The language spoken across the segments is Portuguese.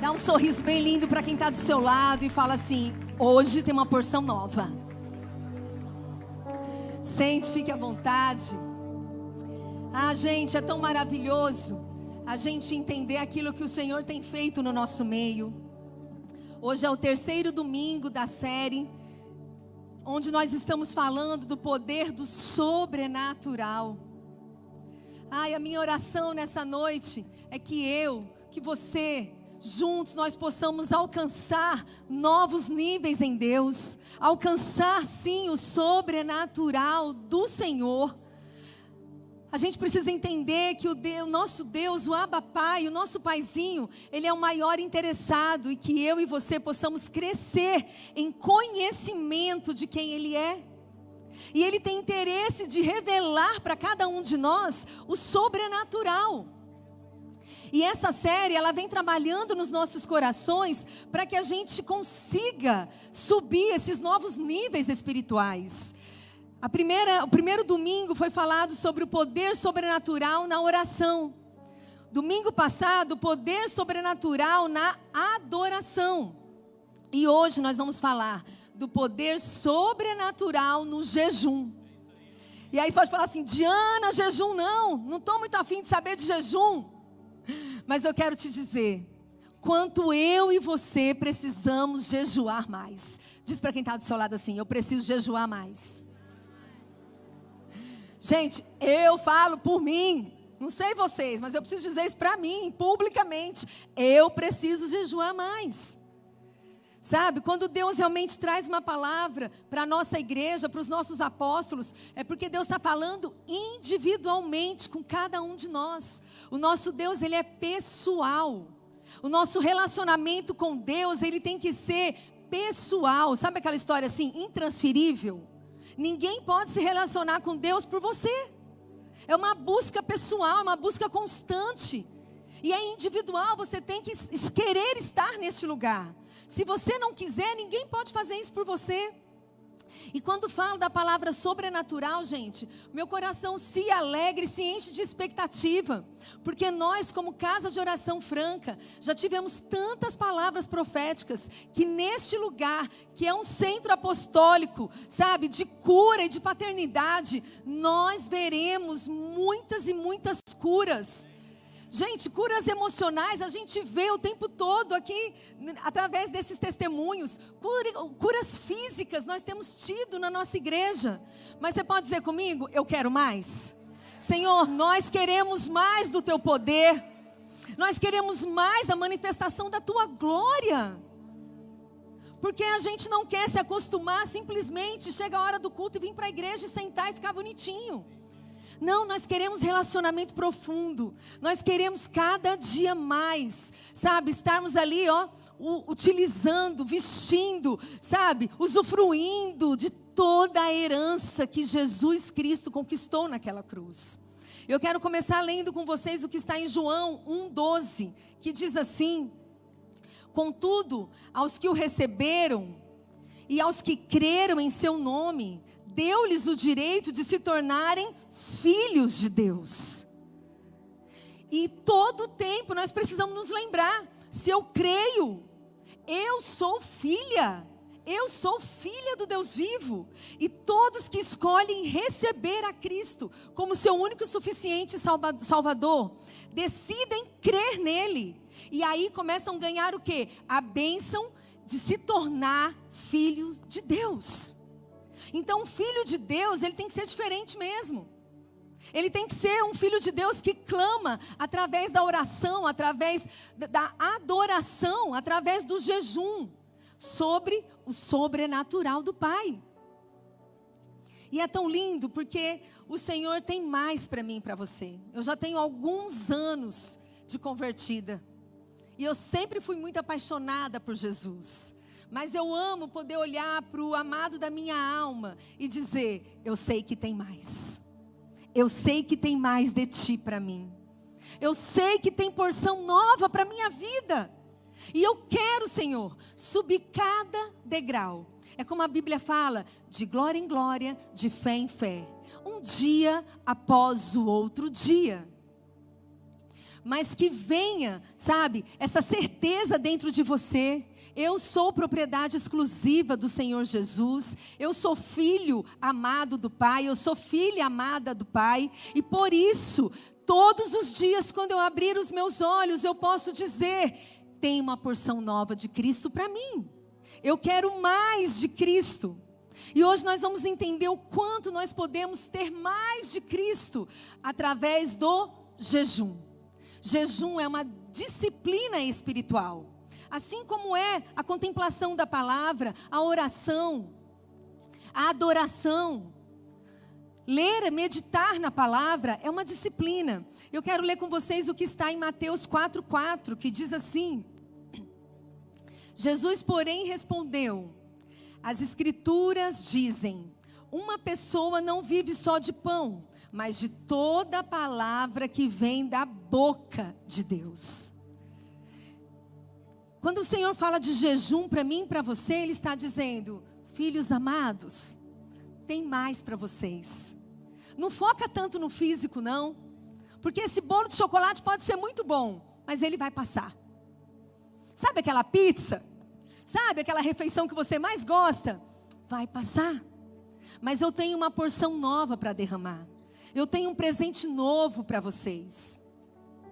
Dá um sorriso bem lindo para quem está do seu lado e fala assim: hoje tem uma porção nova. Sente, fique à vontade. Ah, gente, é tão maravilhoso a gente entender aquilo que o Senhor tem feito no nosso meio. Hoje é o terceiro domingo da série, onde nós estamos falando do poder do sobrenatural. Ai, a minha oração nessa noite é que você, juntos nós possamos alcançar novos níveis em Deus, alcançar sim o sobrenatural do Senhor. A gente precisa entender que o nosso Deus, o Abba Pai, o nosso Paizinho, Ele é o maior interessado, e que eu e você possamos crescer em conhecimento de quem Ele é. E Ele tem interesse de revelar para cada um de nós o sobrenatural. E essa série, ela vem trabalhando nos nossos corações para que a gente consiga subir esses novos níveis espirituais. O primeiro domingo foi falado sobre o poder sobrenatural na oração. Domingo passado, o poder sobrenatural na adoração. E hoje nós vamos falar do poder sobrenatural no jejum. E aí você pode falar assim: Diana, jejum não estou muito afim de saber de jejum. Mas eu quero te dizer, quanto eu e você precisamos jejuar mais. Diz para quem está do seu lado assim: eu preciso jejuar mais. Gente, eu falo por mim, não sei vocês, mas eu preciso dizer isso para mim, publicamente. Eu preciso jejuar mais. Sabe, quando Deus realmente traz uma palavra para a nossa igreja, para os nossos apóstolos, é porque Deus está falando individualmente com cada um de nós. O nosso Deus, Ele é pessoal. O nosso relacionamento com Deus, ele tem que ser pessoal. Sabe aquela história assim, intransferível? Ninguém pode se relacionar com Deus por você. É uma busca pessoal, uma busca constante. E é individual, você tem que querer estar neste lugar. Se você não quiser, ninguém pode fazer isso por você. E quando falo da palavra sobrenatural, gente, meu coração se alegra e se enche de expectativa. Porque nós, como Casa de Oração Franca, já tivemos tantas palavras proféticas, que neste lugar, que é um centro apostólico, sabe, de cura e de paternidade, nós veremos muitas e muitas curas. Gente, curas emocionais a gente vê o tempo todo aqui, através desses testemunhos. Curas físicas nós temos tido na nossa igreja. Mas você pode dizer comigo: eu quero mais. Senhor, nós queremos mais do Teu poder. Nós queremos mais da manifestação da Tua glória. Porque a gente não quer se acostumar simplesmente, chega a hora do culto e vir para a igreja e sentar e ficar bonitinho. Não, nós queremos relacionamento profundo. Nós queremos cada dia mais, sabe, estarmos ali, utilizando, vestindo, sabe, usufruindo de toda a herança que Jesus Cristo conquistou naquela cruz. Eu quero começar lendo com vocês o que está em João 1,12, que diz assim: contudo, aos que o receberam e aos que creram em seu nome, deu-lhes o direito de se tornarem filhos de Deus. E todo o tempo nós precisamos nos lembrar: se eu creio, eu sou filha do Deus vivo. E todos que escolhem receber a Cristo como seu único e suficiente Salvador, decidem crer nele. E aí começam a ganhar o quê? A bênção de se tornar filho de Deus. Então o filho de Deus, ele tem que ser diferente mesmo. Ele tem que ser um filho de Deus que clama através da oração, através da adoração, através do jejum, sobre o sobrenatural do Pai. E é tão lindo porque o Senhor tem mais para mim e para você. Eu já tenho alguns anos de convertida. E eu sempre fui muito apaixonada por Jesus. Mas eu amo poder olhar para o amado da minha alma e dizer: eu sei que tem mais. Eu sei que tem mais de Ti para mim. Eu sei que tem porção nova para a minha vida. E eu quero, Senhor, subir cada degrau. É como a Bíblia fala: de glória em glória, de fé em fé. Um dia após o outro dia. mas que venha, sabe, essa certeza dentro de você. Eu sou propriedade exclusiva do Senhor Jesus, eu sou filho amado do Pai, eu sou filha amada do Pai, e por isso, todos os dias, quando eu abrir os meus olhos, eu posso dizer: tem uma porção nova de Cristo para mim, eu quero mais de Cristo. E hoje nós vamos entender o quanto nós podemos ter mais de Cristo através do jejum. Jejum é uma disciplina espiritual. Assim como é a contemplação da palavra, a oração, a adoração. Ler, meditar na palavra é uma disciplina. Eu quero ler com vocês o que está em Mateus 4:4, que diz assim: Jesus, porém, respondeu: as Escrituras dizem, uma pessoa não vive só de pão, mas de toda palavra que vem da boca de Deus. Quando o Senhor fala de jejum para mim e para você, Ele está dizendo: filhos amados, tem mais para vocês. Não foca tanto no físico não, porque esse bolo de chocolate pode ser muito bom, mas ele vai passar. Sabe aquela pizza? Sabe aquela refeição que você mais gosta? Vai passar. Mas eu tenho uma porção nova para derramar. Eu tenho um presente novo para vocês.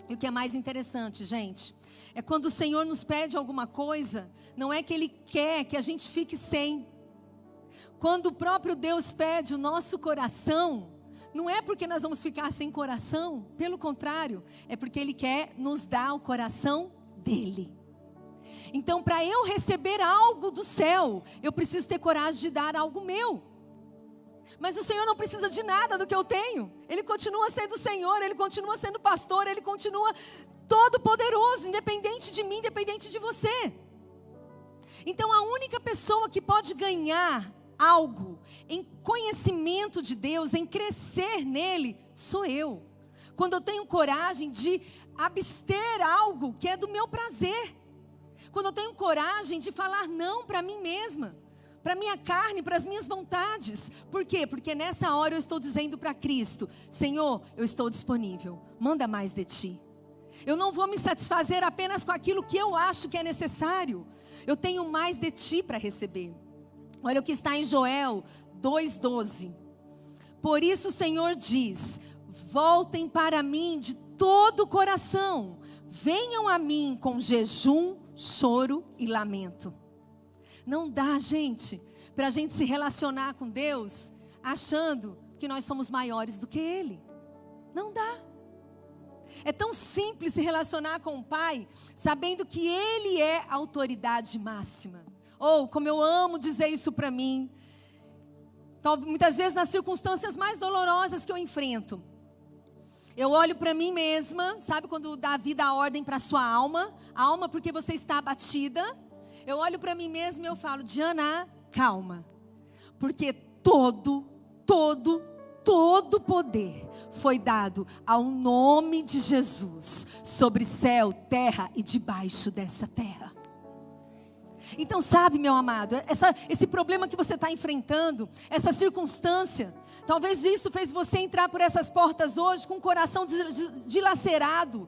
E o que é mais interessante, gente, é quando o Senhor nos pede alguma coisa, não é que Ele quer que a gente fique sem. Quando o próprio Deus pede o nosso coração, não é porque nós vamos ficar sem coração, pelo contrário, é porque Ele quer nos dar o coração dEle. Então, para eu receber algo do céu, eu preciso ter coragem de dar algo meu. Mas o Senhor não precisa de nada do que eu tenho. Ele continua sendo o Senhor, Ele continua sendo pastor, Ele continua todo poderoso, independente de mim, independente de você. Então a única pessoa que pode ganhar algo em conhecimento de Deus, em crescer nele, sou eu. Quando eu tenho coragem de abster algo que é do meu prazer. Quando eu tenho coragem de falar não para mim mesma, para minha carne, para as minhas vontades. Por quê? Porque nessa hora eu estou dizendo para Cristo: Senhor, eu estou disponível, manda mais de Ti. Eu não vou me satisfazer apenas com aquilo que eu acho que é necessário. Eu tenho mais de Ti para receber. Olha o que está em Joel 2:12. Por isso o Senhor diz: voltem para mim de todo o coração, venham a mim com jejum, choro e lamento. Não dá, gente, para a gente se relacionar com Deus achando que nós somos maiores do que Ele. Não dá. É tão simples se relacionar com o Pai, sabendo que Ele é a autoridade máxima. Ou, como eu amo dizer isso para mim, muitas vezes nas circunstâncias mais dolorosas que eu enfrento, eu olho para mim mesma, sabe quando Davi dá ordem para a sua alma, porque você está abatida, eu olho para mim mesma e eu falo: Diana, calma, porque todo poder foi dado ao nome de Jesus, sobre céu, terra e debaixo dessa terra. Então sabe, meu amado, esse problema que você está enfrentando, essa circunstância, talvez isso fez você entrar por essas portas hoje com o coração dilacerado,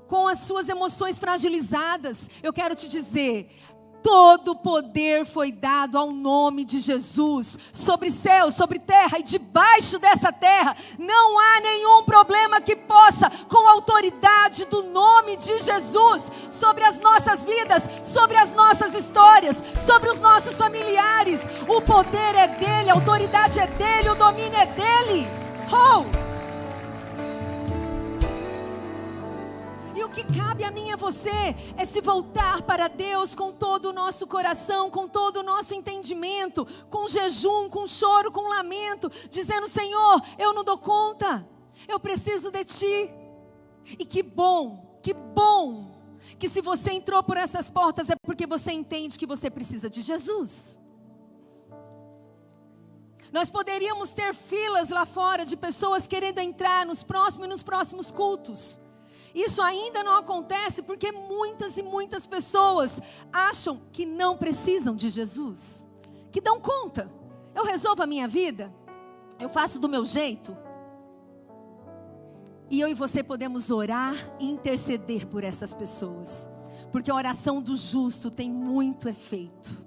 com as suas emoções fragilizadas. Eu quero te dizer: todo poder foi dado ao nome de Jesus, sobre céu, sobre terra e debaixo dessa terra. Não há nenhum problema que possa, com a autoridade do nome de Jesus, sobre as nossas vidas, sobre as nossas histórias, sobre os nossos familiares. O poder é dele, a autoridade é dele, o domínio é dele. O que cabe a mim e a você é se voltar para Deus com todo o nosso coração, com todo o nosso entendimento, com jejum, com choro, com lamento, dizendo: Senhor, eu não dou conta, eu preciso de Ti. E que bom, que se você entrou por essas portas é porque você entende que você precisa de Jesus. Nós poderíamos ter filas lá fora de pessoas querendo entrar nos próximos cultos. Isso ainda não acontece porque muitas e muitas pessoas acham que não precisam de Jesus, que dão conta. Eu resolvo a minha vida, eu faço do meu jeito. E eu e você podemos orar e interceder por essas pessoas. Porque a oração do justo tem muito efeito.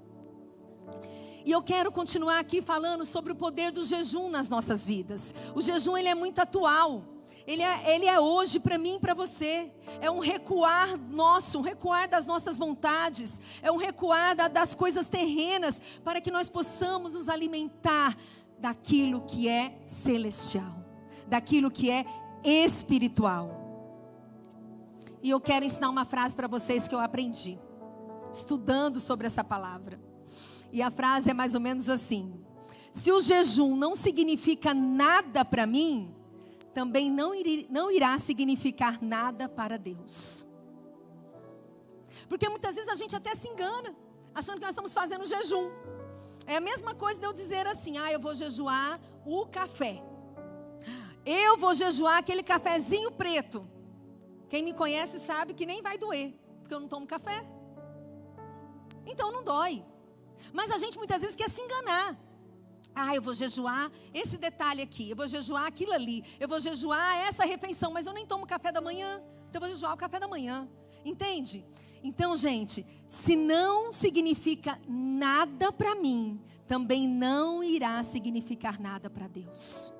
E eu quero continuar aqui falando sobre o poder do jejum nas nossas vidas. O jejum, ele é muito atual. Ele é hoje para mim e para você. É um recuar nosso, um recuar das nossas vontades. É um recuar das coisas terrenas, para que nós possamos nos alimentar daquilo que é celestial, daquilo que é espiritual. E eu quero ensinar uma frase para vocês que eu aprendi, estudando sobre essa palavra. E a frase é mais ou menos assim: se o jejum não significa nada para mim, também não irá significar nada para Deus. Porque muitas vezes a gente até se engana, achando que nós estamos fazendo jejum. É a mesma coisa de eu dizer assim: eu vou jejuar o café. Eu vou jejuar aquele cafezinho preto. Quem me conhece sabe que nem vai doer, porque eu não tomo café. Então não dói. Mas a gente muitas vezes quer se enganar. Eu vou jejuar esse detalhe aqui, eu vou jejuar aquilo ali, eu vou jejuar essa refeição, mas eu nem tomo café da manhã, então eu vou jejuar o café da manhã. Entende? Então, gente, se não significa nada para mim, também não irá significar nada para Deus.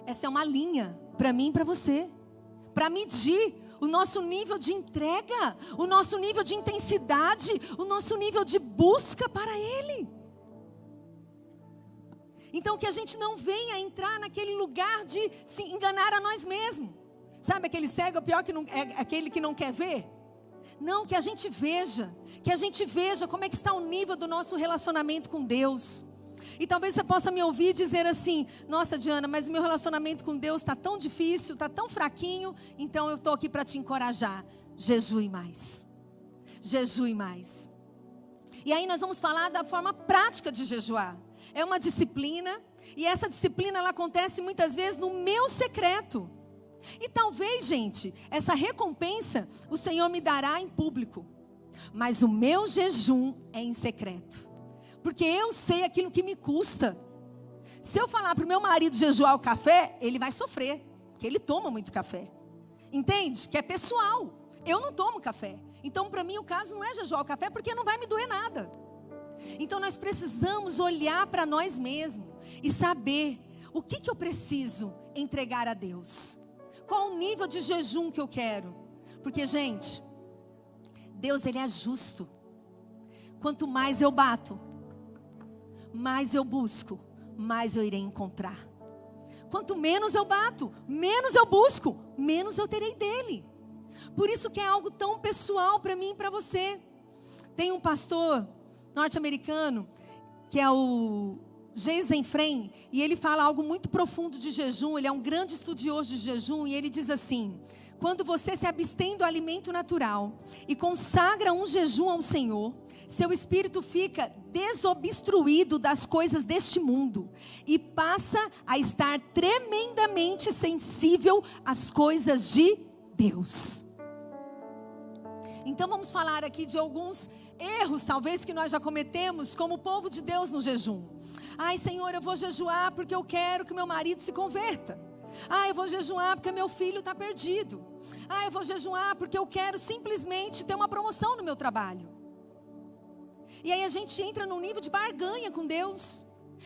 Essa é uma linha para mim e para você, para medir o nosso nível de entrega, o nosso nível de intensidade, o nosso nível de busca para Ele. Então que a gente não venha entrar naquele lugar de se enganar a nós mesmos. Sabe aquele cego, pior que não, é aquele que não quer ver? Não, que a gente veja como é que está o nível do nosso relacionamento com Deus. E talvez você possa me ouvir e dizer assim: nossa, Diana, mas meu relacionamento com Deus está tão difícil, está tão fraquinho. Então eu estou aqui para te encorajar. Jejue mais. Jejue mais. E aí nós vamos falar da forma prática de jejuar. É uma disciplina. E essa disciplina, ela acontece muitas vezes no meu secreto. E talvez, gente, essa recompensa o Senhor me dará em público. Mas o meu jejum é em secreto. Porque eu sei aquilo que me custa. Se eu falar para o meu marido jejuar o café, ele vai sofrer. Porque ele toma muito café. Entende? Que é pessoal. Eu não tomo café. Então, para mim, o caso não é jejuar o café, porque não vai me doer nada. Então, nós precisamos olhar para nós mesmos e saber o que eu preciso entregar a Deus. Qual o nível de jejum que eu quero? Porque, gente, Deus, Ele é justo. Quanto mais eu bato, mais eu busco, mais eu irei encontrar. Quanto menos eu bato, menos eu busco, menos eu terei dele. Por isso que é algo tão pessoal para mim e para você. Tem um pastor norte-americano, que é o Jason Frame, e ele fala algo muito profundo de jejum. Ele é um grande estudioso de jejum, e ele diz assim: quando você se abstém do alimento natural e consagra um jejum ao Senhor, seu espírito fica desobstruído das coisas deste mundo e passa a estar tremendamente sensível às coisas de Deus. Então vamos falar aqui de alguns erros, talvez, que nós já cometemos como povo de Deus no jejum. Senhor, eu vou jejuar porque eu quero que meu marido se converta. Eu vou jejuar porque meu filho está perdido. Eu vou jejuar porque eu quero simplesmente ter uma promoção no meu trabalho. E aí a gente entra num nível de barganha com Deus.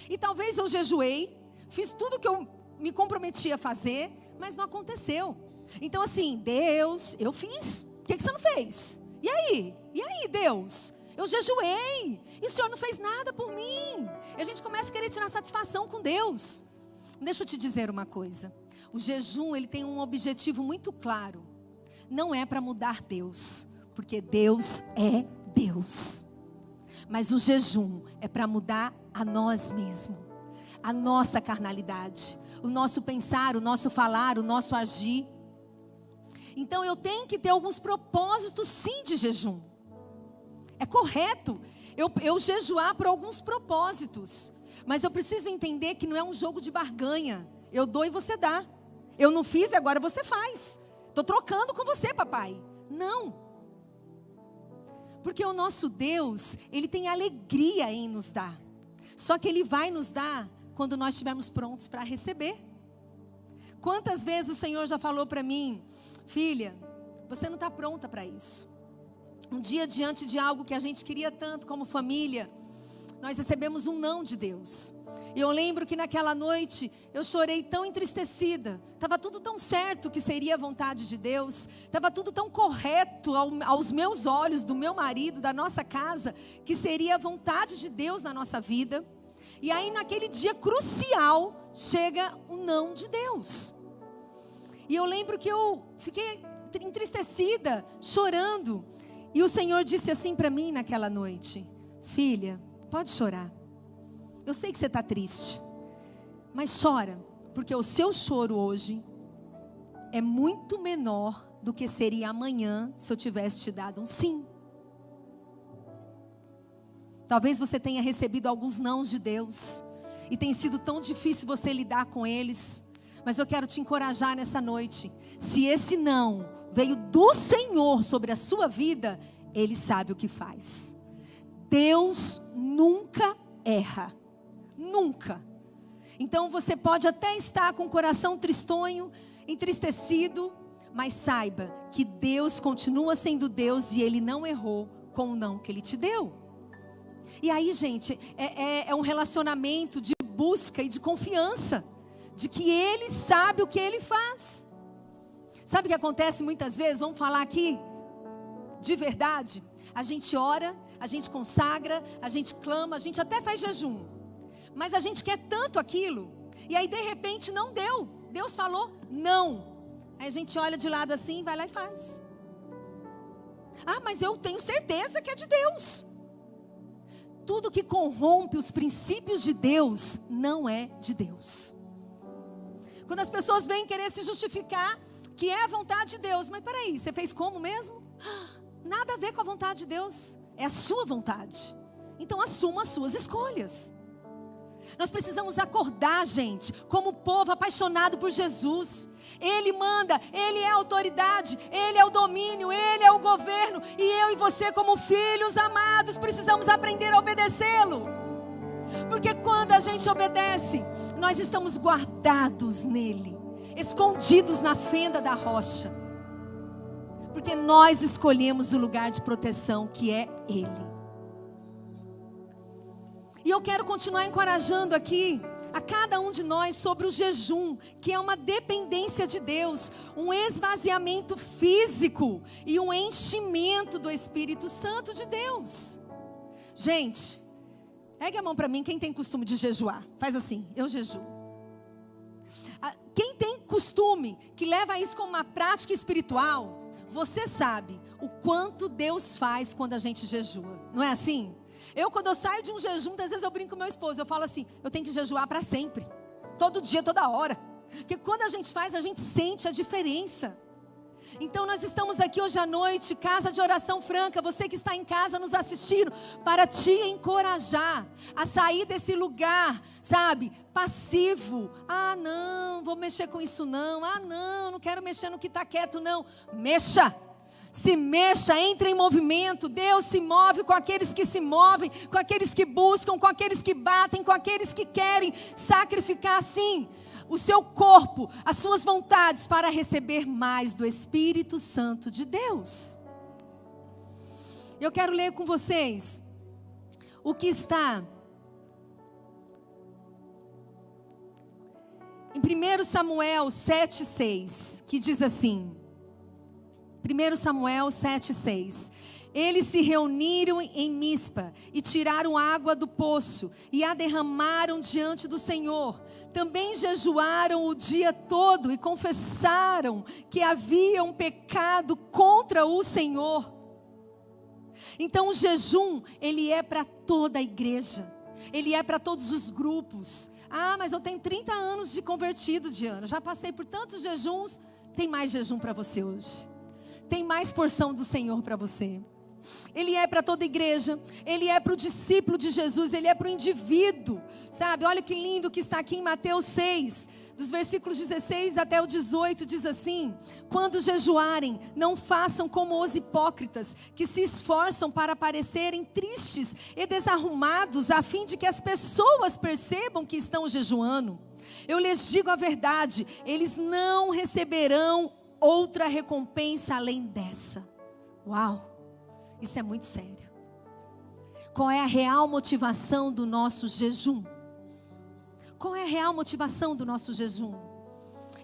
E talvez eu jejuei, fiz tudo que eu me comprometi a fazer, mas não aconteceu. Então assim, Deus, eu fiz, por que você não fez? E aí? E aí, Deus? Eu jejuei, e o Senhor não fez nada por mim. E a gente começa a querer tirar satisfação com Deus. Deixa eu te dizer uma coisa. O jejum, ele tem um objetivo muito claro. Não é para mudar Deus, porque Deus é Deus. Mas o jejum é para mudar a nós mesmos, a nossa carnalidade, o nosso pensar, o nosso falar, o nosso agir. Então eu tenho que ter alguns propósitos, sim, de jejum. É correto eu jejuar por alguns propósitos, mas eu preciso entender que não é um jogo de barganha. Eu dou e você dá. Eu não fiz e agora você faz. Estou trocando com você, papai. Não. Porque o nosso Deus, Ele tem alegria em nos dar. Só que Ele vai nos dar quando nós estivermos prontos para receber. Quantas vezes o Senhor já falou para mim: filha, você não está pronta para isso. Um dia diante de algo que a gente queria tanto como família, nós recebemos um não de Deus. E eu lembro que naquela noite eu chorei tão entristecida. Estava tudo tão certo que seria a vontade de Deus. Estava tudo tão correto aos meus olhos, do meu marido, da nossa casa, que seria a vontade de Deus na nossa vida. E aí naquele dia crucial, chega o não de Deus. E eu lembro que eu fiquei entristecida, chorando. E o Senhor disse assim para mim naquela noite: filha, pode chorar. Eu sei que você está triste, mas chora, porque o seu choro hoje é muito menor do que seria amanhã se eu tivesse te dado um sim. Talvez você tenha recebido alguns nãos de Deus e tem sido tão difícil você lidar com eles, mas eu quero te encorajar nessa noite. Se esse não veio do Senhor sobre a sua vida, Ele sabe o que faz. Deus nunca erra. Nunca. Então você pode até estar com o coração tristonho, entristecido, mas saiba que Deus continua sendo Deus e Ele não errou com o não que Ele te deu. E aí, gente, é um relacionamento de busca e de confiança, de que Ele sabe o que Ele faz. Sabe o que acontece muitas vezes? Vamos falar aqui de verdade. A gente ora, a gente consagra, a gente clama, a gente até faz jejum. Mas a gente quer tanto aquilo, e aí de repente não deu. Deus falou não. Aí a gente olha de lado assim, vai lá e faz. Ah, mas eu tenho certeza que é de Deus. Tudo que corrompe os princípios de Deus não é de Deus. Quando as pessoas vêm querer se justificar que é a vontade de Deus, mas peraí, você fez como mesmo? Nada a ver com a vontade de Deus, é a sua vontade. Então assuma as suas escolhas. Nós precisamos acordar, gente, como povo apaixonado por Jesus. Ele manda, Ele é a autoridade, Ele é o domínio, Ele é o governo. E eu e você, como filhos amados, precisamos aprender a obedecê-lo. Porque quando a gente obedece, nós estamos guardados nele, escondidos na fenda da rocha. Porque nós escolhemos o lugar de proteção que é Ele. E eu quero continuar encorajando aqui a cada um de nós sobre o jejum, que é uma dependência de Deus, um esvaziamento físico e um enchimento do Espírito Santo de Deus. Gente, ergue a mão para mim quem tem costume de jejuar. Faz assim, eu jejuo. Quem tem costume, que leva isso como uma prática espiritual, você sabe o quanto Deus faz quando a gente jejua. Não é assim? Quando eu saio de um jejum, às vezes eu brinco com meu esposo, eu falo assim, eu tenho que jejuar para sempre, todo dia, toda hora, porque quando a gente faz, a gente sente a diferença. Então nós estamos aqui hoje à noite, Casa de Oração Franca, você que está em casa nos assistindo, para te encorajar a sair desse lugar, sabe, passivo. Ah não, vou mexer com isso não, não quero mexer no que está quieto não, mexa. Se mexa, entre em movimento. Deus se move com aqueles que se movem, com aqueles que buscam, com aqueles que batem, com aqueles que querem sacrificar sim o seu corpo, as suas vontades para receber mais do Espírito Santo de Deus. Eu quero ler com vocês o que está em 1 Samuel 7,6, que diz assim, 1 Samuel 7,6. Eles se reuniram em Mispa e tiraram água do poço e a derramaram diante do Senhor. Também jejuaram o dia todo e confessaram que haviam pecado contra o Senhor. Então o jejum, ele é para toda a igreja. Ele é para todos os grupos. Ah, mas eu tenho 30 anos de convertido, Diana. Já passei por tantos jejuns. Tem mais jejum para você hoje. Tem mais porção do Senhor para você. Ele é para toda a igreja. Ele é para o discípulo de Jesus. Ele é para o indivíduo. Sabe, olha que lindo que está aqui em Mateus 6. Dos versículos 16 até o 18 diz assim: quando jejuarem, não façam como os hipócritas, que se esforçam para parecerem tristes e desarrumados, a fim de que as pessoas percebam que estão jejuando. Eu lhes digo a verdade, eles não receberão outra recompensa além dessa. Uau, isso é muito sério. Qual é a real motivação do nosso jejum? Qual é a real motivação do nosso jejum?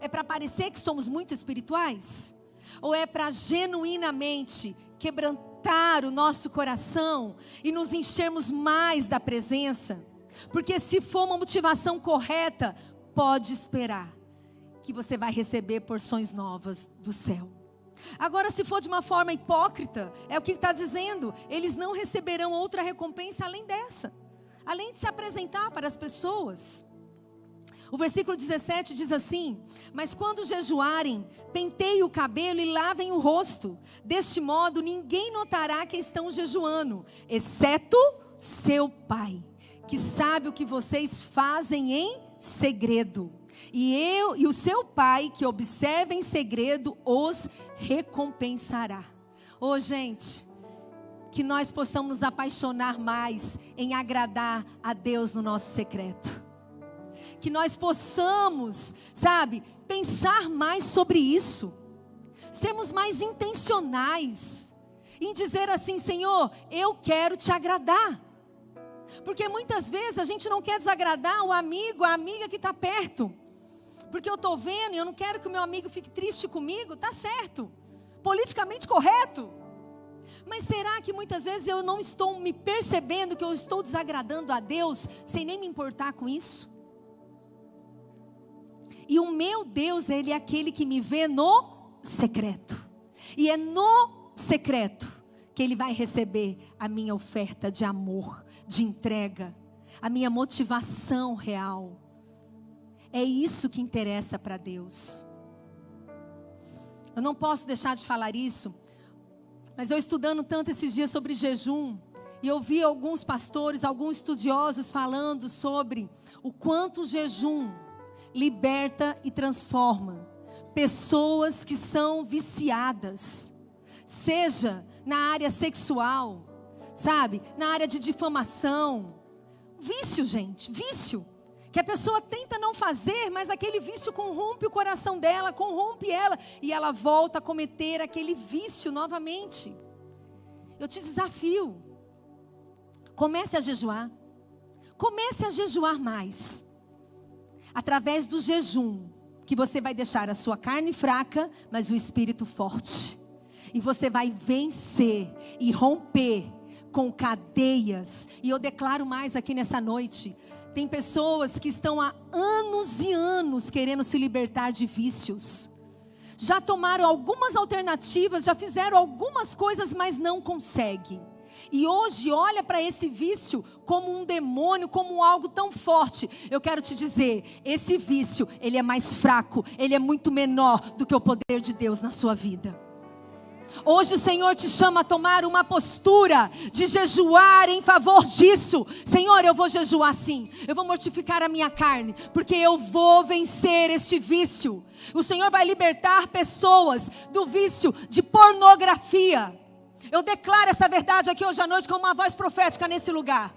É para parecer que somos muito espirituais? Ou é para genuinamente quebrantar o nosso coração e nos enchermos mais da presença? Porque se for uma motivação correta, pode esperar que você vai receber porções novas do céu. Agora, se for de uma forma hipócrita, é o que está dizendo, eles não receberão outra recompensa além dessa, além de se apresentar para as pessoas. O versículo 17 diz assim: mas quando jejuarem, penteiem o cabelo e lavem o rosto. Deste modo, ninguém notará que estão jejuando, exceto seu Pai, que sabe o que vocês fazem em segredo. E o seu Pai, que observa em segredo, os recompensará. Oh, gente, que nós possamos nos apaixonar mais em agradar a Deus no nosso secreto. Que nós possamos, pensar mais sobre isso. Sermos mais intencionais em dizer assim: Senhor, eu quero te agradar. Porque muitas vezes a gente não quer desagradar o amigo, a amiga que está perto. Porque eu estou vendo e eu não quero que o meu amigo fique triste comigo, está certo. Politicamente correto. Mas será que muitas vezes eu não estou me percebendo que eu estou desagradando a Deus sem nem me importar com isso? E o meu Deus, Ele é aquele que me vê no secreto. E é no secreto que Ele vai receber a minha oferta de amor, de entrega, a minha motivação real. É isso que interessa para Deus. Eu não posso deixar de falar isso, mas eu estudando tanto esses dias sobre jejum, e eu vi alguns pastores, alguns estudiosos falando sobre o quanto o jejum liberta e transforma pessoas que são viciadas, seja na área sexual, na área de difamação. Vício, gente, vício. Que a pessoa tenta não fazer, mas aquele vício corrompe o coração dela, corrompe ela, e ela volta a cometer aquele vício novamente. Eu te desafio, comece a jejuar mais, através do jejum, que você vai deixar a sua carne fraca, mas o espírito forte, e você vai vencer e romper com cadeias. E eu declaro mais aqui nessa noite: tem pessoas que estão há anos e anos querendo se libertar de vícios. Já tomaram algumas alternativas, já fizeram algumas coisas, mas não conseguem. E hoje olha para esse vício como um demônio, como algo tão forte. Eu quero te dizer, esse vício, ele é mais fraco, ele é muito menor do que o poder de Deus na sua vida. Hoje o Senhor te chama a tomar uma postura de jejuar em favor disso. Senhor, eu vou jejuar sim, eu vou mortificar a minha carne, porque eu vou vencer este vício. O Senhor vai libertar pessoas do vício de pornografia. Eu declaro essa verdade aqui hoje à noite com uma voz profética nesse lugar.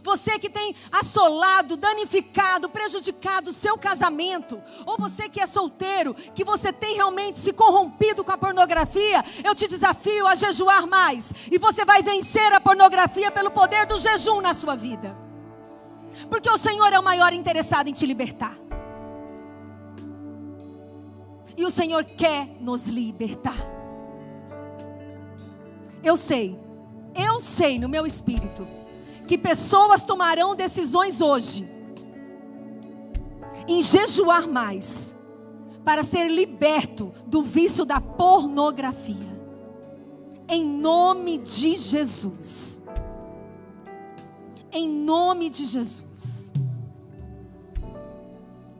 Você que tem assolado, danificado, prejudicado o seu casamento, ou você que é solteiro, que você tem realmente se corrompido com a pornografia, eu te desafio a jejuar mais, e você vai vencer a pornografia pelo poder do jejum na sua vida, porque o Senhor é o maior interessado em te libertar, e o Senhor quer nos libertar. Eu sei no meu espírito que pessoas tomarão decisões hoje em jejuar mais para ser liberto do vício da pornografia, em nome de Jesus. Em nome de Jesus.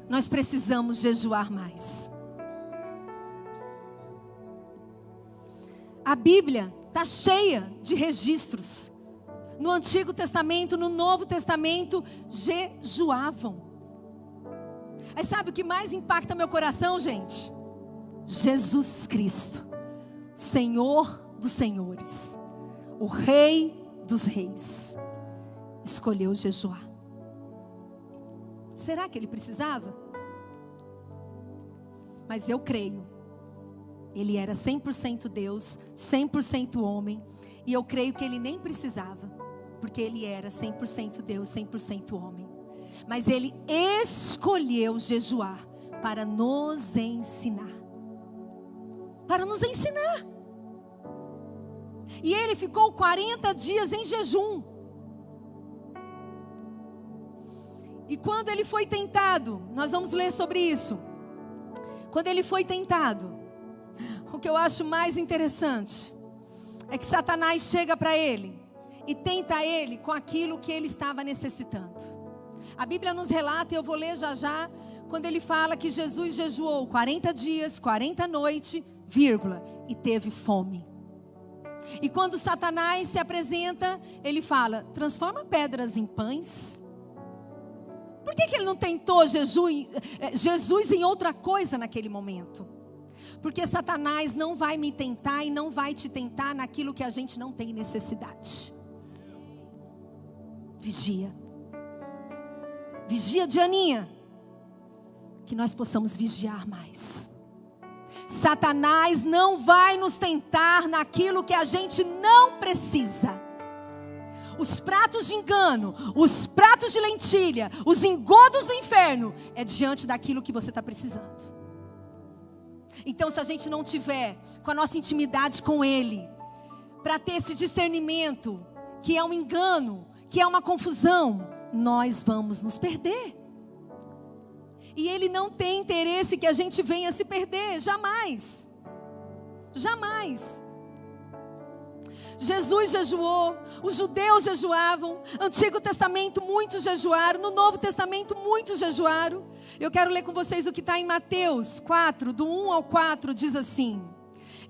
Nós precisamos jejuar mais. A Bíblia está cheia de registros. No Antigo Testamento, no Novo Testamento, jejuavam. Aí sabe o que mais impacta meu coração, gente? Jesus Cristo, Senhor dos Senhores, o Rei dos Reis, escolheu jejuar. Será que ele precisava? Mas eu creio. Ele era 100% Deus, 100% homem. E eu creio que ele nem precisava. Porque ele era 100% Deus, 100% homem. Mas ele escolheu jejuar para nos ensinar. Para nos ensinar. E ele ficou 40 dias em jejum. E quando ele foi tentado, nós vamos ler sobre isso. Quando ele foi tentado, o que eu acho mais interessante é que Satanás chega para ele e tenta ele com aquilo que ele estava necessitando. A Bíblia nos relata, e eu vou ler já já, quando ele fala que Jesus jejuou 40 dias, 40 noites, vírgula, e teve fome. E quando Satanás se apresenta, ele fala, transforma pedras em pães. Por que ele não tentou Jesus em outra coisa naquele momento? Porque Satanás não vai me tentar e não vai te tentar naquilo que a gente não tem necessidade. Vigia. Vigia, Dianinha. Que nós possamos vigiar mais. Satanás não vai nos tentar naquilo que a gente não precisa. Os pratos de engano, os pratos de lentilha, os engodos do inferno, é diante daquilo que você está precisando. Então, se a gente não tiver com a nossa intimidade com Ele, para ter esse discernimento, que é um engano, que é uma confusão, nós vamos nos perder. E Ele não tem interesse que a gente venha se perder, jamais. Jamais. Jesus jejuou, os judeus jejuavam, Antigo Testamento muitos jejuaram, no Novo Testamento muitos jejuaram. Eu quero ler com vocês o que está em Mateus 4, do 1 ao 4, diz assim: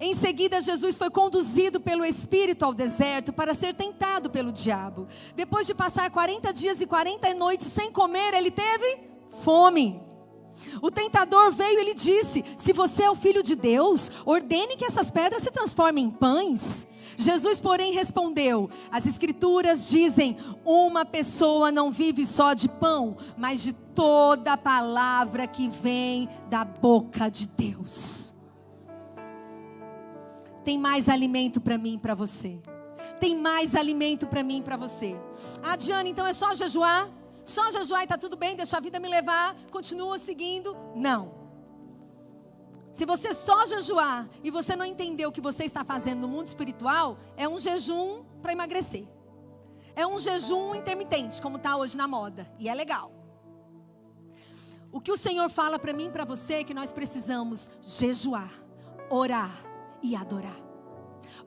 em seguida Jesus foi conduzido pelo Espírito ao deserto para ser tentado pelo diabo. Depois de passar 40 dias e 40 noites sem comer, ele teve fome. O tentador veio e lhe disse: se você é o Filho de Deus, ordene que essas pedras se transformem em pães. Jesus, porém, respondeu: as Escrituras dizem, uma pessoa não vive só de pão, mas de toda palavra que vem da boca de Deus. Tem mais alimento para mim e para você. Tem mais alimento para mim e para você. Ah, Diana, então é só jejuar? Só jejuar e está tudo bem, deixa a vida me levar, continua seguindo? Não. Se você só jejuar e você não entender o que você está fazendo no mundo espiritual, é um jejum para emagrecer. É um jejum intermitente, como está hoje na moda. E é legal. O que o Senhor fala para mim e para você é que nós precisamos jejuar, orar e adorar.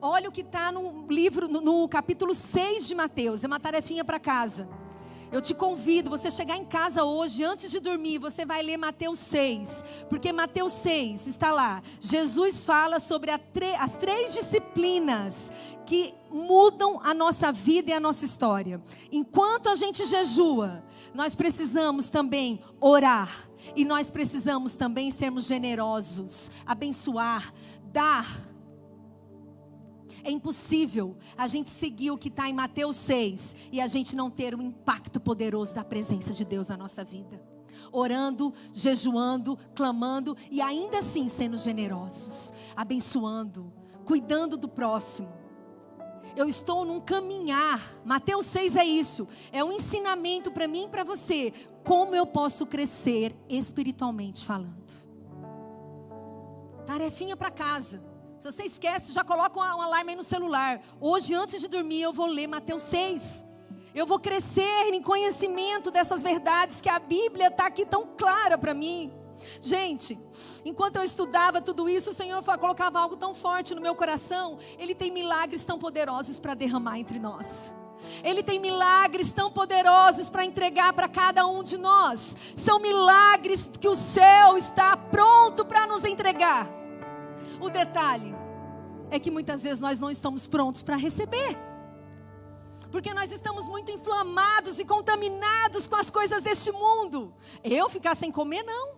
Olha o que está no livro, no capítulo 6 de Mateus. É uma tarefinha para casa. Eu te convido, você chegar em casa hoje, antes de dormir, você vai ler Mateus 6, porque Mateus 6 está lá. Jesus fala sobre as 3 disciplinas que mudam a nossa vida e a nossa história. Enquanto a gente jejua, nós precisamos também orar, e nós precisamos também sermos generosos, abençoar, dar. É impossível a gente seguir o que está em Mateus 6 e a gente não ter um impacto poderoso da presença de Deus na nossa vida. Orando, jejuando, clamando e ainda assim sendo generosos, abençoando, cuidando do próximo. Eu estou num caminhar. Mateus 6 é isso. É um ensinamento para mim e para você. Como eu posso crescer espiritualmente falando. Tarefinha para casa. Se você esquece, já coloca um alarme aí no celular. Hoje, antes de dormir, eu vou ler Mateus 6. Eu vou crescer em conhecimento dessas verdades que a Bíblia está aqui tão clara para mim. Gente, enquanto eu estudava tudo isso, o Senhor colocava algo tão forte no meu coração. Ele tem milagres tão poderosos para derramar entre nós. Ele tem milagres tão poderosos para entregar para cada um de nós. São milagres que o céu está pronto para nos entregar. O detalhe é que muitas vezes nós não estamos prontos para receber. Porque nós estamos muito inflamados e contaminados com as coisas deste mundo. Eu ficar sem comer, não.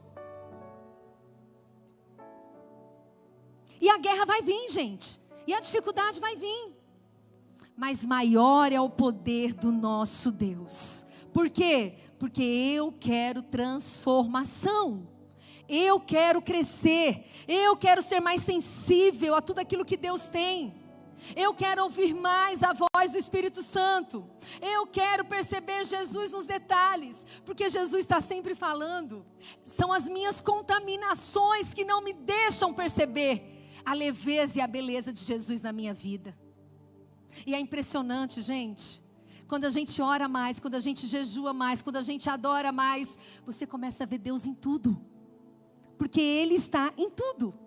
E a guerra vai vir, gente. E a dificuldade vai vir. Mas maior é o poder do nosso Deus. Por quê? Porque eu quero transformação. Eu quero crescer. Eu quero ser mais sensível a tudo aquilo que Deus tem. Eu quero ouvir mais a voz do Espírito Santo. Eu quero perceber Jesus nos detalhes, porque Jesus está sempre falando. São as minhas contaminações que não me deixam perceber a leveza e a beleza de Jesus na minha vida. E é impressionante, gente, quando a gente ora mais, quando a gente jejua mais, quando a gente adora mais, você começa a ver Deus em tudo, porque Ele está em tudo.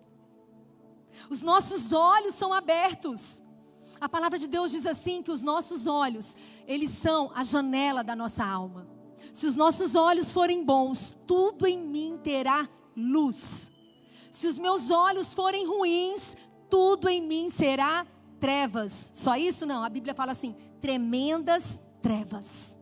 Os nossos olhos são abertos. A palavra de Deus diz assim, que os nossos olhos, eles são a janela da nossa alma. Se os nossos olhos forem bons, tudo em mim terá luz. Se os meus olhos forem ruins, tudo em mim será trevas. Só isso não, a Bíblia fala assim, tremendas trevas.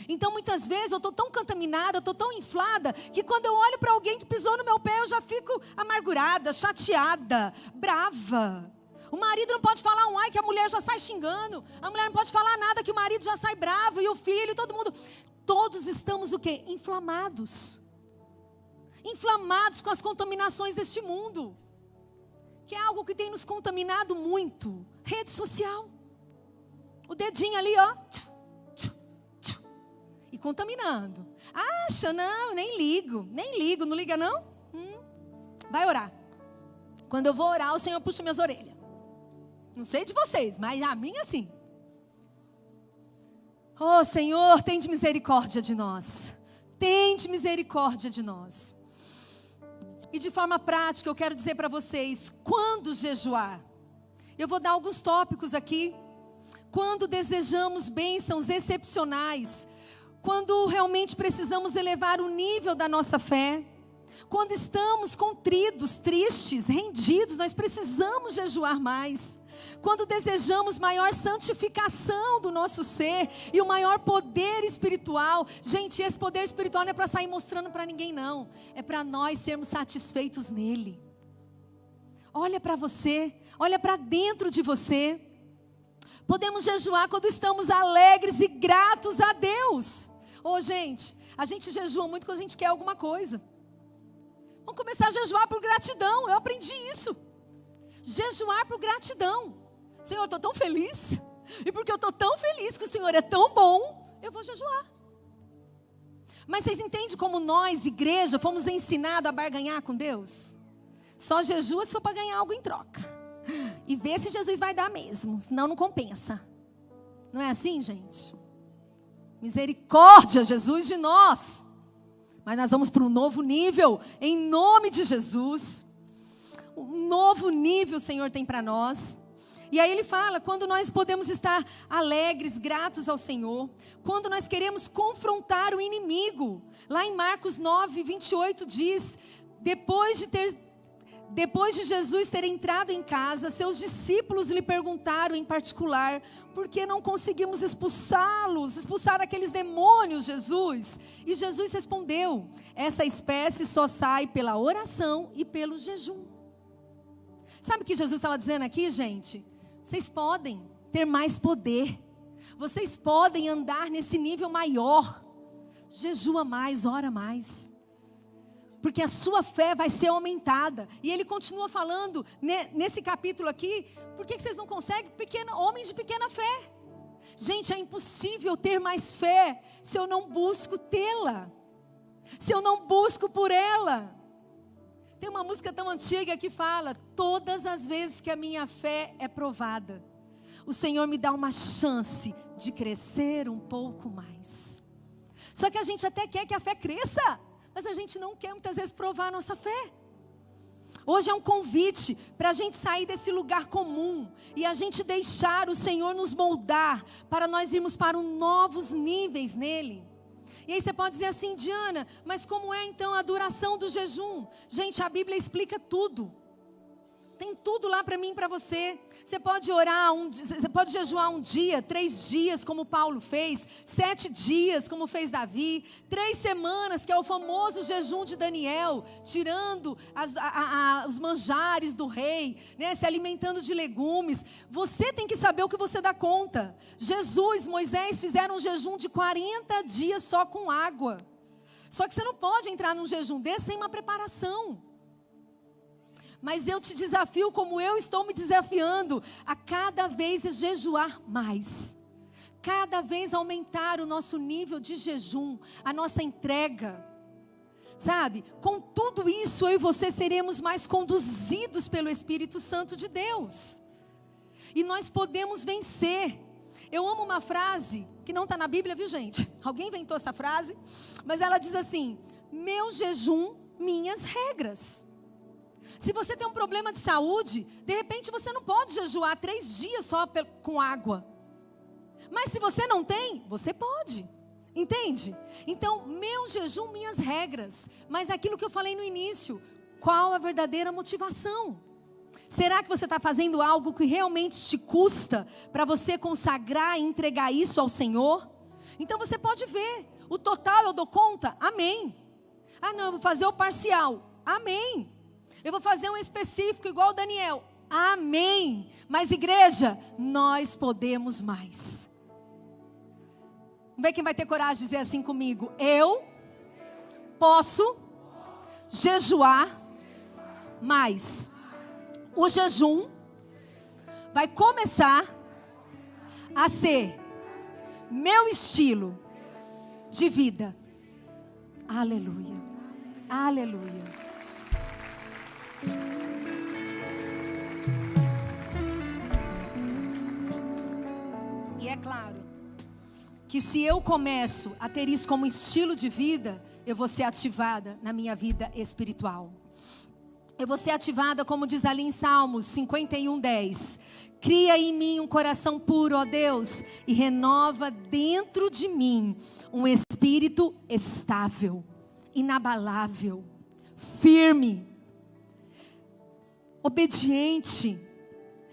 Então muitas vezes eu estou tão contaminada, eu estou tão inflada, que quando eu olho para alguém que pisou no meu pé, eu já fico amargurada, chateada, brava. O marido não pode falar um ai que a mulher já sai xingando. A mulher não pode falar nada que o marido já sai bravo. E o filho, todo mundo. Todos estamos o quê? Inflamados. Inflamados com as contaminações deste mundo. Que é algo que tem nos contaminado muito. Rede social. O dedinho ali, ó. E contaminando. Acha, não, nem ligo. Não liga não? Vai orar. Quando eu vou orar, o Senhor puxa minhas orelhas. Não sei de vocês, mas a minha sim. Oh Senhor, tende misericórdia de nós. Tende misericórdia de nós. E de forma prática, eu quero dizer para vocês, quando jejuar? Eu vou dar alguns tópicos aqui. Quando desejamos bênçãos excepcionais, quando realmente precisamos elevar o nível da nossa fé, quando estamos contritos, tristes, rendidos, nós precisamos jejuar mais. Quando desejamos maior santificação do nosso ser e o maior poder espiritual. Gente, esse poder espiritual não é para sair mostrando para ninguém não. É para nós sermos satisfeitos nele. Olha para você, olha para dentro de você. Podemos jejuar quando estamos alegres e gratos a Deus. Gente, a gente jejua muito quando a gente quer alguma coisa. Vamos começar a jejuar por gratidão, eu aprendi isso. Jejuar por gratidão. Senhor, eu estou tão feliz. E porque eu estou tão feliz que o Senhor é tão bom, eu vou jejuar. Mas vocês entendem como nós, igreja, fomos ensinados a barganhar com Deus? Só jejua se for para ganhar algo em troca. E vê se Jesus vai dar mesmo, senão não compensa. Não é assim, gente? Misericórdia, Jesus, de nós. Mas nós vamos para um novo nível, em nome de Jesus. Um novo nível o Senhor tem para nós. E aí ele fala, quando nós podemos estar alegres, gratos ao Senhor, quando nós queremos confrontar o inimigo. Lá em Marcos 9, 28 diz, depois de Jesus ter entrado em casa, seus discípulos lhe perguntaram em particular, por que não conseguimos expulsar aqueles demônios, Jesus? E Jesus respondeu, essa espécie só sai pela oração e pelo jejum. Sabe o que Jesus estava dizendo aqui, gente? Vocês podem ter mais poder. Vocês podem andar nesse nível maior. Jejua mais, ora mais. Porque a sua fé vai ser aumentada. E ele continua falando, nesse capítulo aqui, por que vocês não conseguem? Homens de pequena fé. Gente, é impossível ter mais fé se eu não busco tê-la. Se eu não busco por ela. Tem uma música tão antiga que fala, todas as vezes que a minha fé é provada, o Senhor me dá uma chance de crescer um pouco mais. Só que a gente até quer que a fé cresça, mas a gente não quer muitas vezes provar a nossa fé. Hoje é um convite para a gente sair desse lugar comum e a gente deixar o Senhor nos moldar para nós irmos para novos níveis nele. E aí você pode dizer assim, Diana, mas como é então a duração do jejum? Gente, a Bíblia explica tudo. tem tudo lá para mim e para você. Você pode orar, você pode jejuar um dia, 3 dias, como Paulo fez, 7 dias, como fez Davi, 3 semanas, que é o famoso jejum de Daniel, tirando os manjares do rei, né, se alimentando de legumes. Você tem que saber o que você dá conta. Jesus, Moisés fizeram um jejum de 40 dias só com água. Só que você não pode entrar num jejum desse sem uma preparação. Mas eu te desafio, como eu estou me desafiando, a cada vez jejuar mais. Cada vez aumentar o nosso nível de jejum, a nossa entrega. Sabe? Com tudo isso, eu e você seremos mais conduzidos pelo Espírito Santo de Deus. E nós podemos vencer. Eu amo uma frase, que não está na Bíblia, viu gente? Alguém inventou essa frase? Mas ela diz assim: meu jejum, minhas regras. Se você tem um problema de saúde, de repente você não pode jejuar 3 dias só com água. Mas se você não tem, você pode. Entende? Então, meu jejum, minhas regras. Mas aquilo que eu falei no início, qual a verdadeira motivação? Será que você está fazendo algo que realmente te custa para você consagrar e entregar isso ao Senhor? Então você pode ver, o total eu dou conta? Amém. Ah não, eu vou fazer o parcial. Amém. Eu vou fazer um específico igual o Daniel. Amém. Mas igreja, nós podemos mais. Vamos ver quem vai ter coragem de dizer assim comigo. Eu posso jejuar mais. O jejum vai começar a ser meu estilo de vida. Aleluia. Aleluia. E é claro que se eu começo a ter isso como estilo de vida, eu vou ser ativada na minha vida espiritual. Eu vou ser ativada, como diz ali em Salmos 51:10. Cria em mim um coração puro, ó Deus, e renova dentro de mim um espírito estável, inabalável, firme, obediente,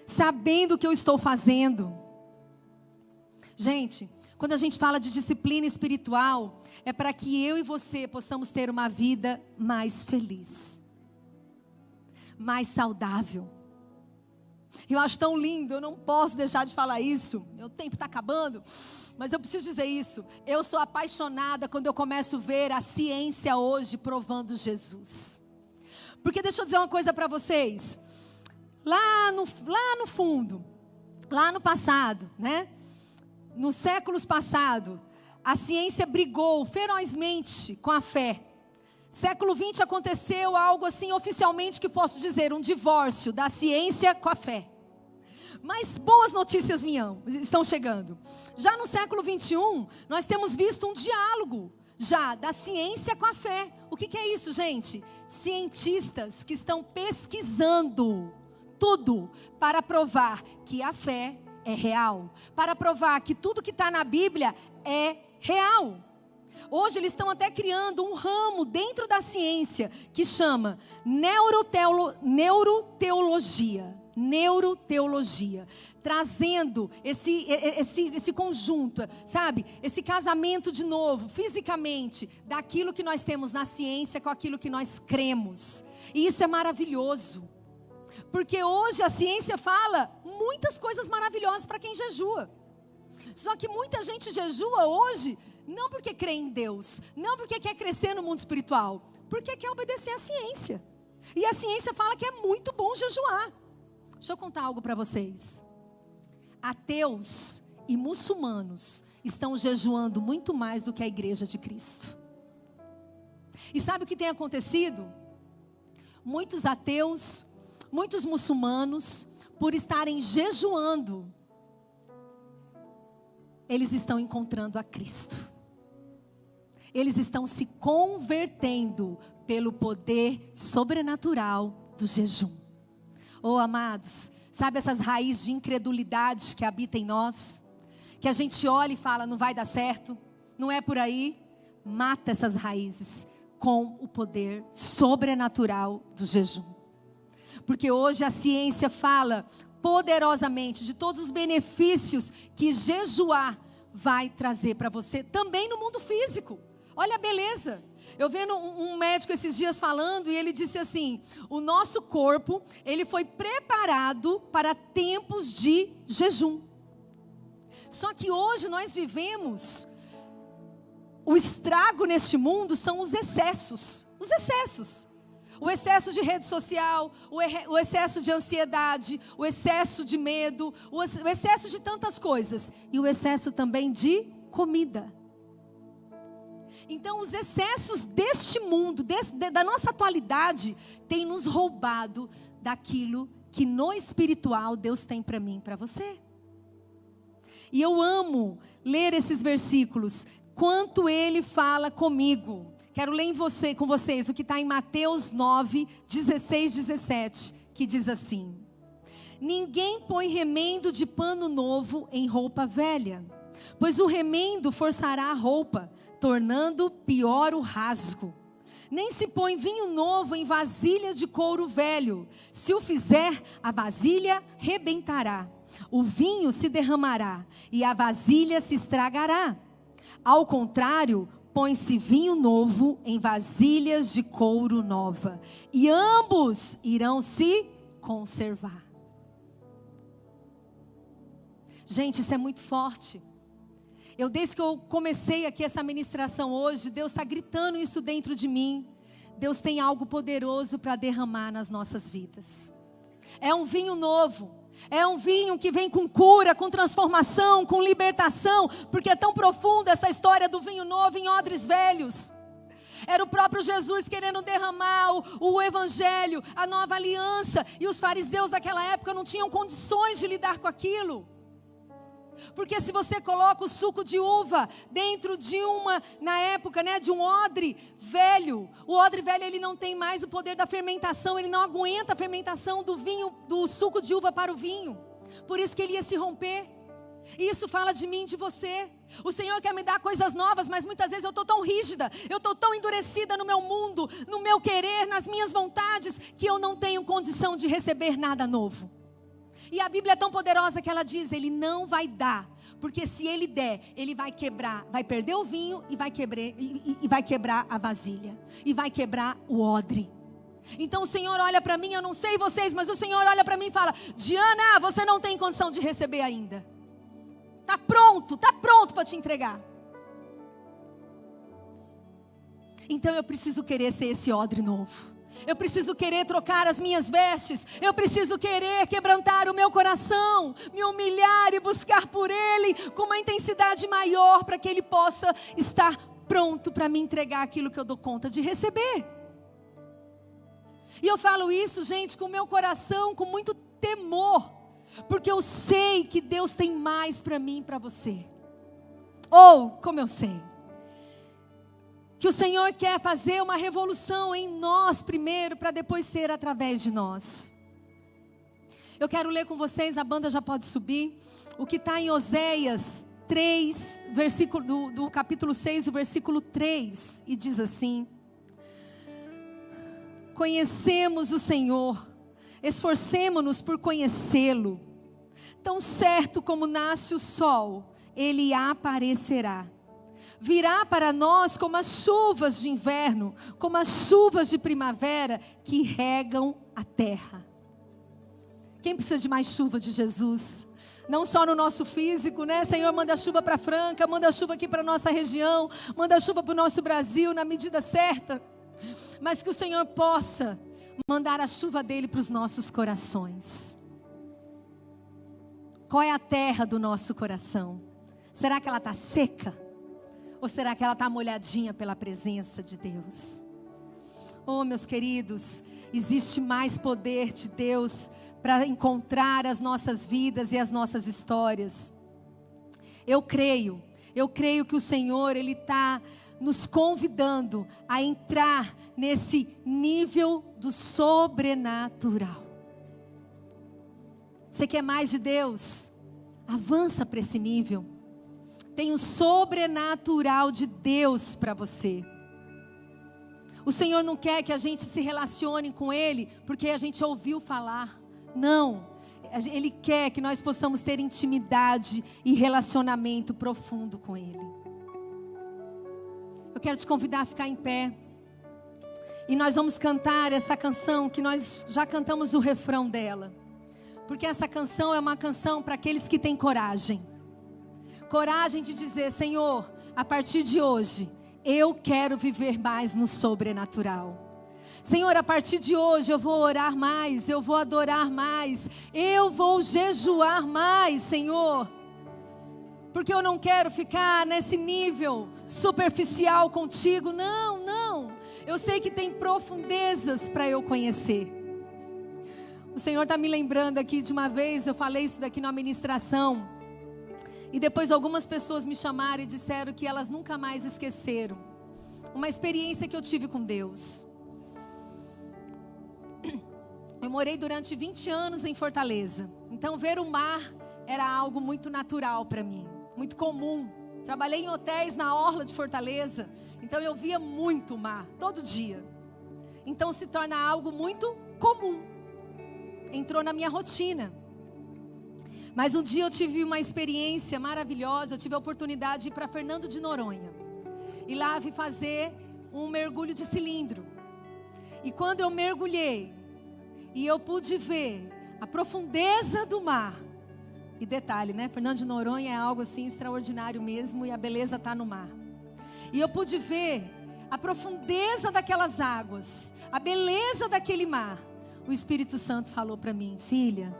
sabendo o que eu estou fazendo. Gente, quando a gente fala de disciplina espiritual, é para que eu e você possamos ter uma vida mais feliz, mais saudável. Eu acho tão lindo, eu não posso deixar de falar isso. Meu tempo está acabando, mas eu preciso dizer isso. Eu sou apaixonada quando eu começo a ver a ciência hoje provando Jesus. Porque deixa eu dizer uma coisa para vocês. Lá no fundo, lá no passado, né? Nos séculos passados, a ciência brigou ferozmente com a fé. Século 20 aconteceu algo assim, oficialmente, que posso dizer, um divórcio da ciência com a fé. Mas boas notícias estão chegando. Já no século 21, nós temos visto um diálogo já da ciência com a fé. O que é isso, gente? Cientistas que estão pesquisando tudo para provar que a fé é real, para provar que tudo que está na Bíblia é real. Hoje eles estão até criando um ramo dentro da ciência que chama neuroteologia, trazendo esse conjunto, sabe? Esse casamento de novo, fisicamente, daquilo que nós temos na ciência com aquilo que nós cremos. E isso é maravilhoso. Porque hoje a ciência fala muitas coisas maravilhosas para quem jejua. Só que muita gente jejua hoje não porque crê em Deus, não porque quer crescer no mundo espiritual, porque quer obedecer à ciência. E a ciência fala que é muito bom jejuar. Deixa eu contar algo para vocês. Ateus e muçulmanos estão jejuando muito mais do que a igreja de Cristo. E sabe o que tem acontecido? Muitos ateus, muitos muçulmanos, por estarem jejuando, eles estão encontrando a Cristo. Eles estão se convertendo pelo poder sobrenatural do jejum. Oh, amados, sabe essas raízes de incredulidade que habitam em nós? Que a gente olha e fala, não vai dar certo, não é por aí. Mata essas raízes com o poder sobrenatural do jejum. Porque hoje a ciência fala poderosamente de todos os benefícios que jejuar vai trazer para você, também no mundo físico. Olha a beleza. Eu vendo um médico esses dias falando, e ele disse assim: o nosso corpo, ele foi preparado para tempos de jejum. Só que hoje nós vivemos, o estrago neste mundo são os excessos. Os excessos. O excesso de rede social, o excesso de ansiedade, o excesso de medo, o excesso de tantas coisas. E o excesso também de comida. Então os excessos deste mundo, da nossa atualidade, têm nos roubado daquilo que no espiritual Deus tem para mim e para você. E eu amo ler esses versículos, quanto ele fala comigo. Quero ler com vocês o que está em Mateus 9, 16, 17, que diz assim: ninguém põe remendo de pano novo em roupa velha, pois o remendo forçará a roupa, tornando pior o rasgo. Nem se põe vinho novo em vasilha de couro velho. Se o fizer, a vasilha rebentará, o vinho se derramará e a vasilha se estragará. Ao contrário, põe-se vinho novo em vasilhas de couro nova, e ambos irão se conservar. Gente, isso é muito forte. Desde que eu comecei aqui essa ministração hoje, Deus está gritando isso dentro de mim. Deus tem algo poderoso para derramar nas nossas vidas. É um vinho novo. É um vinho que vem com cura, com transformação, com libertação, porque é tão profunda essa história do vinho novo em odres velhos. Era o próprio Jesus querendo derramar o evangelho, a nova aliança, e os fariseus daquela época não tinham condições de lidar com aquilo. Porque se você coloca o suco de uva dentro de na época, de um odre velho, o odre velho ele não tem mais o poder da fermentação, ele não aguenta a fermentação do vinho, do suco de uva para o vinho. Por isso que ele ia se romper. E isso fala de mim, de você. O Senhor quer me dar coisas novas, mas muitas vezes eu estou tão rígida, eu estou tão endurecida no meu mundo, no meu querer, nas minhas vontades, que eu não tenho condição de receber nada novo. E a Bíblia é tão poderosa que ela diz: ele não vai dar, porque se ele der, ele vai quebrar, vai perder o vinho e vai quebrar a vasilha, e vai quebrar o odre. Então o Senhor olha para mim, eu não sei vocês, mas o Senhor olha para mim e fala: Diana, você não tem condição de receber ainda. Está pronto para te entregar. Então eu preciso querer ser esse odre novo. Eu preciso querer trocar as minhas vestes. Eu preciso querer quebrantar o meu coração, me humilhar e buscar por Ele com uma intensidade maior, para que Ele possa estar pronto para me entregar aquilo que eu dou conta de receber. E eu falo isso, gente, com o meu coração, com muito temor, porque eu sei que Deus tem mais para mim e para você. Como eu sei que o Senhor quer fazer uma revolução em nós primeiro, para depois ser através de nós. Eu quero ler com vocês, a banda já pode subir, o que está em Oséias 3, do capítulo 6, o versículo 3, e diz assim: conhecemos o Senhor, esforcemo-nos por conhecê-lo, tão certo como nasce o sol, Ele aparecerá. Virá para nós como as chuvas de inverno, como as chuvas de primavera que regam a terra. Quem precisa de mais chuva de Jesus? Não só no nosso físico, Senhor, manda chuva para Franca, manda chuva aqui para a nossa região, manda chuva para o nosso Brasil na medida certa. Mas que o Senhor possa mandar a chuva dele para os nossos corações. Qual é a terra do nosso coração? Será que ela está seca? Ou será que ela está molhadinha pela presença de Deus? Meus queridos, existe mais poder de Deus para encontrar as nossas vidas e as nossas histórias. Eu creio que o Senhor, Ele está nos convidando a entrar nesse nível do sobrenatural. Você quer mais de Deus? Avança para esse nível. Tem o sobrenatural de Deus para você. O Senhor não quer que a gente se relacione com Ele porque a gente ouviu falar. Não. Ele quer que nós possamos ter intimidade e relacionamento profundo com Ele. Eu quero te convidar a ficar em pé. E nós vamos cantar essa canção que nós já cantamos o refrão dela. Porque essa canção é uma canção para aqueles que têm coragem. Coragem de dizer: Senhor, a partir de hoje, eu quero viver mais no sobrenatural. Senhor, a partir de hoje eu vou orar mais, eu vou adorar mais, eu vou jejuar mais, Senhor. Porque eu não quero ficar nesse nível superficial contigo, não, não. Eu sei que tem profundezas para eu conhecer. O Senhor está me lembrando aqui de uma vez, eu falei isso daqui na ministração. E depois algumas pessoas me chamaram e disseram que elas nunca mais esqueceram uma experiência que eu tive com Deus. Eu morei durante 20 anos em Fortaleza. Então ver o mar era algo muito natural para mim, muito comum. Trabalhei em hotéis na orla de Fortaleza. Então eu via muito o mar, todo dia. Então se torna algo muito comum. Entrou na minha rotina. Mas um dia eu tive uma experiência maravilhosa. Eu tive a oportunidade de ir para Fernando de Noronha. E lá vi fazer um mergulho de cilindro. E quando eu mergulhei, e eu pude ver a profundeza do mar. E detalhe, né? Fernando de Noronha é algo assim extraordinário mesmo. E a beleza está no mar. E eu pude ver a profundeza daquelas águas. A beleza daquele mar. O Espírito Santo falou para mim: filha,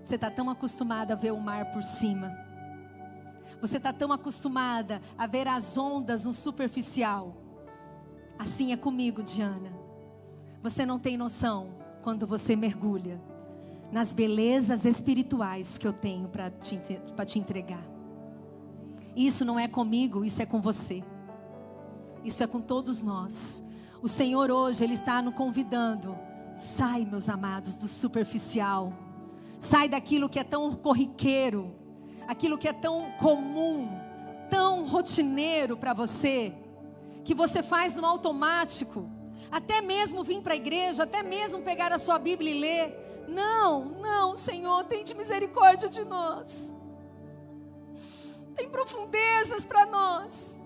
você está tão acostumada a ver o mar por cima. Você está tão acostumada a ver as ondas no superficial. Assim é comigo, Diana. Você não tem noção quando você mergulha nas belezas espirituais que eu tenho para te entregar. Isso não é comigo, isso é com você. Isso é com todos nós. O Senhor hoje, Ele está nos convidando. Sai, meus amados, do superficial. Sai daquilo que é tão corriqueiro, aquilo que é tão comum, tão rotineiro para você, que você faz no automático. Até mesmo vir para a igreja, até mesmo pegar a sua Bíblia e ler. Não, não, Senhor, tem de misericórdia de nós. Tem profundezas para nós.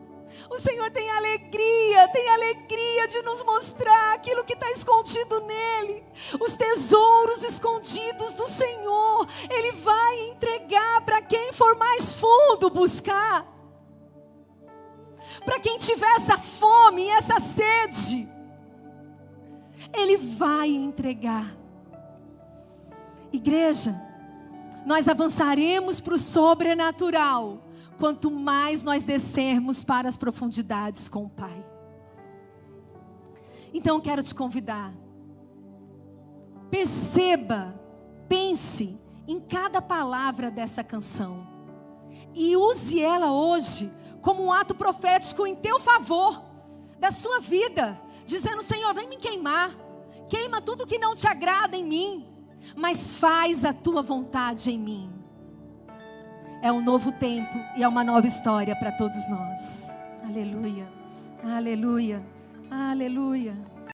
O Senhor tem alegria de nos mostrar aquilo que está escondido nele. Os tesouros escondidos do Senhor, Ele vai entregar para quem for mais fundo buscar. Para quem tiver essa fome e essa sede, Ele vai entregar. Igreja, nós avançaremos para o sobrenatural quanto mais nós descermos para as profundidades com o Pai. Então eu quero te convidar. Perceba, pense em cada palavra dessa canção. E use ela hoje como um ato profético em teu favor, da sua vida. Dizendo: Senhor, vem me queimar. Queima tudo que não te agrada em mim, mas faz a tua vontade em mim. É um novo tempo e é uma nova história para todos nós. Aleluia, aleluia, aleluia.